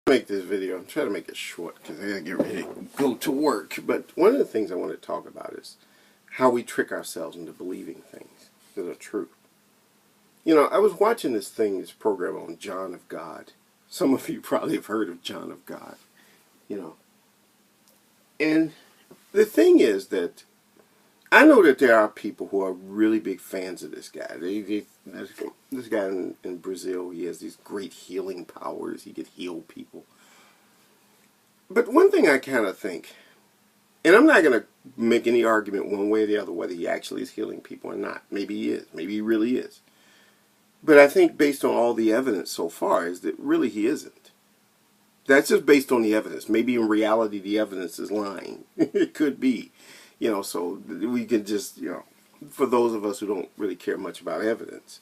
Make this video. I'm trying to make it short because I gotta get ready to go to work. But one of the things I want to talk about is how we trick ourselves into believing things that are true. You know, I was watching this program on John of God. Some of you probably have heard of John of God. You know, and the thing is that I know that there are people who are really big fans of this guy. This guy in Brazil, he has these great healing powers. He could heal people. But one thing I kind of think, and I'm not going to make any argument one way or the other whether he actually is healing people or not. Maybe he is. Maybe he really is. But I think based on all the evidence so far is that really he isn't. That's just based on the evidence. Maybe in reality the evidence is lying. It could be. You know, so we can just, you know, for those of us who don't really care much about evidence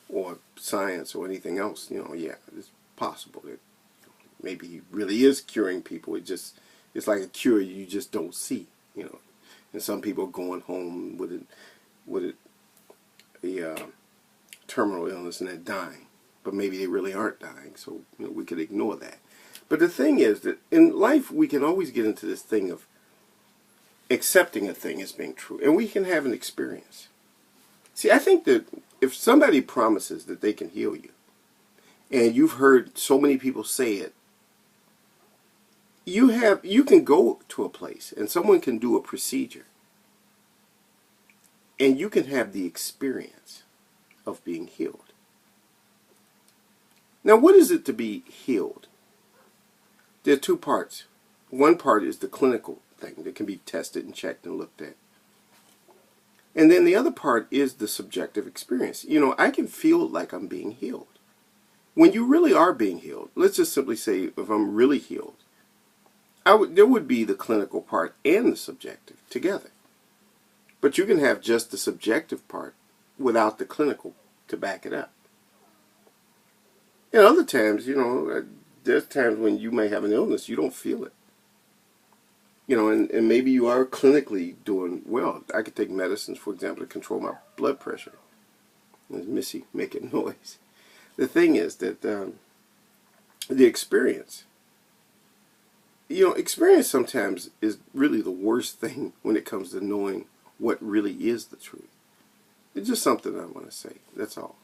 or science or anything else, you know, yeah, it's possible that maybe he really is curing people. It's like a cure you just don't see, you know. And some people are going home with a terminal illness and they're dying, but maybe they really aren't dying. So you know, we could ignore that. But the thing is that in life we can always get into this thing of accepting a thing as being true, and we can have an experience. See, I think that if somebody promises that they can heal you, and you've heard so many people say it, you can go to a place and someone can do a procedure, and you can have the experience of being healed. Now, what is it to be healed? There are two parts. One part is the clinical thing that can be tested and checked and looked at. And then the other part is the subjective experience. You know, I can feel like I'm being healed. When you really are being healed, let's just simply say if I'm really healed, there would be the clinical part and the subjective together. But you can have just the subjective part without the clinical to back it up. And other times, you know, there's times when you may have an illness, you don't feel it. You know, and maybe you are clinically doing well. I could take medicines, for example, to control my blood pressure. There's Missy making noise. The thing is that the experience, you know, experience sometimes is really the worst thing when it comes to knowing what really is the truth. It's just something I want to say. That's all.